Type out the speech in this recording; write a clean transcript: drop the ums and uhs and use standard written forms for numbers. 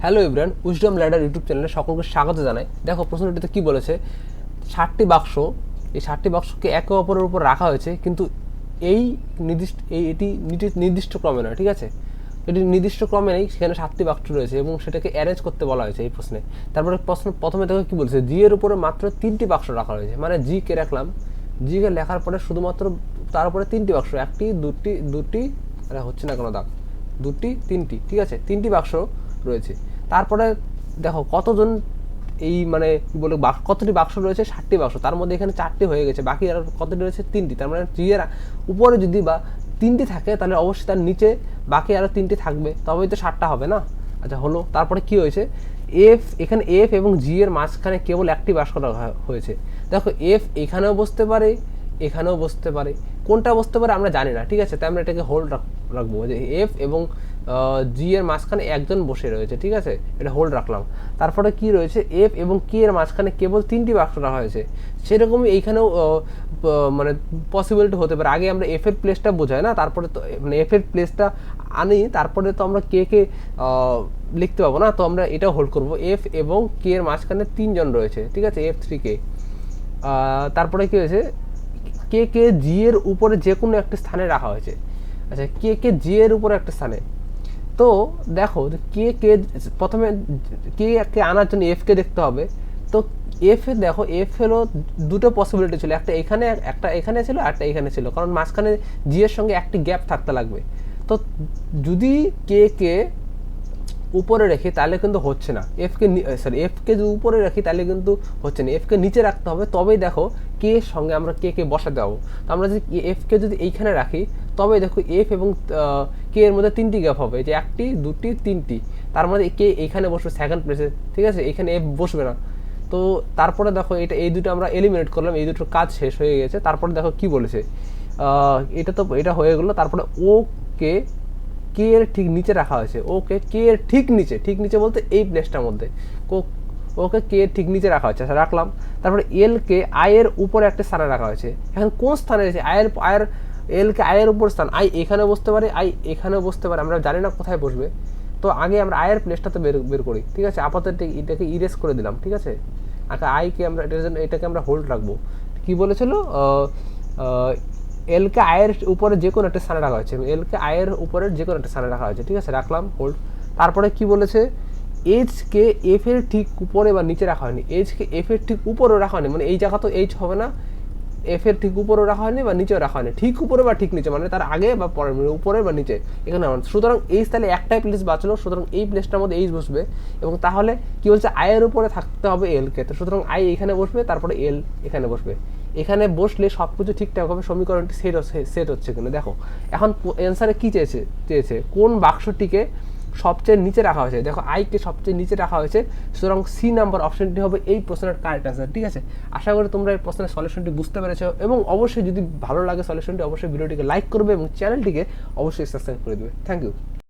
Hello everyone, wisdom ladder YouTube চ্যানেলে সকলকে স্বাগত জানাই। দেখো প্রশ্নটিতে কি বলেছে, 60টি বাক্স, এই 60টি বাক্সকে একে অপরের উপর রাখা হয়েছে, কিন্তু এই এটি নির্দিষ্ট ক্রমে নয়, ঠিক আছে? এটি নির্দিষ্ট ক্রমে নেই, সেখানে 7টি বাক্স রয়েছে এবং সেটাকে অ্যারেঞ্জ করতে বলা হয়েছে এই প্রশ্নে। তারপরে প্রথমে দেখো কি বলছে, জি এর উপরে মাত্র 3টি বাক্স রাখা হয়েছে, মানে জি কে রাখলাম, জি কে লেখার পরে শুধুমাত্র তার উপরে 3টি বাক্স, একটি দুটি হচ্ছে না কোনো দাগ, দুটি তিনটি, ঠিক আছে, 3টি বাক্স রয়েছে। তারপরে দেখো কতজন এই মানে কি বলে কতটি বাক্স রয়েছে, 60টি বাক্স, তার মধ্যে এখানে 4টি হয়ে গেছে, বাকি আর কতটি রয়েছে, 3টি। তার মানে জি এর উপরে যদি বা 3টি থাকে তাহলে অবশ্যই তার নিচে বাকি আরও 3টি থাকবে, তবেই তো 60টা হবে না। আচ্ছা হলো, তারপরে কি হয়েছে, এখানে এফ এবং জি এর মাঝখানে কেবল একটি বাক্স রাখা হয়েছে। দেখো এফ এখানেও বসতে পারে, এখানেও বসতে পারে, কোনটা বসতে পারে আমরা জানি না, ঠিক আছে? তাই আমরা এটাকে হোল্ড রাখবো যে এফ এবং জি এর মাঝখানে একজন বসে রয়েছে, ঠিক আছে, এটা হোল্ড রাখলাম। তারপরে কি রয়েছে, এফ এবং কে এর মাঝখানে কেবল 3টি বাক্স রাখা হয়েছে, সেরকমই এইখানেও মানে পসিবিলিটি হতে পারে। আগে আমরা এফ এর প্লেসটা বোঝাই না, তারপরে তো মানে এফ এর প্লেসটা আনি, তারপরে তো আমরা কে লিখতে পাবো না, তো আমরা এটাও হোল্ড করবো। এফ এবং কে এর মাঝখানে 3জন রয়েছে, ঠিক আছে, F3K। তারপরে কি হয়েছে, কে জি এর উপরে যে কোনো একটা স্থানে রাখা হয়েছে। আচ্ছা, কে জি এর উপরে একটা স্থানে, তো দেখো কে প্রথমে কে আনার জন্য এফকে দেখতে হবে। তো এফ এ দেখো, এফ হলো দুটো পসিবিলিটি ছিল, একটা এখানে ছিল আর একটা এখানে ছিল, কারণ মাঝখানে জি এর সঙ্গে একটি গ্যাপ থাকতে লাগবে। তো যদি কে উপরে রেখে তাহলে কিন্তু হচ্ছে না, এফকে যদি উপরে রাখি তাহলে কিন্তু হচ্ছে না, এফকে নিচে রাখতে হবে, তবেই দেখো কে এর সঙ্গে আমরা কে বসাতে পাবো। তো আমরা যদি এফকে যদি এইখানে রাখি, তবে দেখো এফ এবং কে এর মধ্যে 3টি গ্যাপ হবে, যে একটি দুটি তিনটি, তার মধ্যে কে এইখানে বসবে সেকেন্ড প্লেসে, ঠিক আছে, এখানে এফ বসবে না। তো তারপরে দেখো এই দুটো আমরা এলিমিনেট করলাম, এই দুটোর কাজ শেষ হয়ে গেছে। তারপরে দেখো কি বলেছে, এটা হয়ে গেলো। তারপরে ও কে কে এর ঠিক নিচে রাখা হয়েছে, ওকে কে এর ঠিক নিচে বলতে এই প্লেসটার মধ্যে ওকে কে এর ঠিক নিচে রাখা হয়েছে, রাখলাম। তারপরে এল কে আই এর উপরে একটা স্থানে রাখা হয়েছে। এখন কোন স্থানে রয়েছে আয়ের এল কে আয়ের উপর স্থান, আই এখানে বসতে পারে, আই এখানেও বসতে পারে, আমরা জানি না কোথায় বসবে। তো আগে আমরা আয়ের প্লেসটা তো বের করি, ঠিক আছে, আপাতত এটাকে ইরেজ করে দিলাম, ঠিক আছে। আচ্ছা, আইকে আমরা এটাকে আমরা হোল্ড রাখবো। কি বলেছিল, এলকে আয়ের উপরে যে কোনো একটা স্থানে রাখা হয়েছে, এলকে আয়ের উপরে যে কোনো একটা স্থানে রাখা হয়েছে, ঠিক আছে, রাখলাম হোল্ড। তারপরে কি বলেছে, এইচকে এফ এর ঠিক উপরে বা নিচে রাখা হয়নি, এইচকে এফ এর ঠিক উপরেও রাখা হয়নি, মানে এই জায়গা তো এইচ হবে না, এফ এর ঠিক উপরেও রাখা হয়নি বা নিচেও রাখা হয়নি, ঠিক উপরে বা ঠিক নিচে, মানে তার আগে বা পরে, মানে উপরে বা নিচে এখানে। সুতরাং এইচ তাহলে একটাই প্লেস বাঁচলো, সুতরাং এই প্লেসটার মধ্যে এইচ বসবে। এবং তাহলে কি বলছে, আয়ের উপরে থাকতে হবে এলকে, তো সুতরাং আই এখানে বসবে, তারপরে এল এখানে বসবে। এখানে বসলে সব কিছু ঠিকঠাক হবে, সমীকরণটি সেট হচ্ছে কিনা দেখো। এখন অ্যান্সারে কি চেয়েছে কোন বাক্সটিকে সবচেয়ে নিচে রাখা হয়েছে, দেখো আইকে সবচেয়ে নিচে রাখা হয়েছে, সুতরাং সি নাম্বার অপশনটি হবে এই প্রশ্নের কারেক্ট অ্যান্সার, ঠিক আছে। আশা করি তোমরা এই প্রশ্নের সলিউশনটি বুঝতে পেরেছো, এবং অবশ্যই যদি ভালো লাগে সলিউশনটি, অবশ্যই ভিডিওটিকে লাইক করবে এবং চ্যানেলটিকে অবশ্যই সাবস্ক্রাইব করে দেবে। Thank you.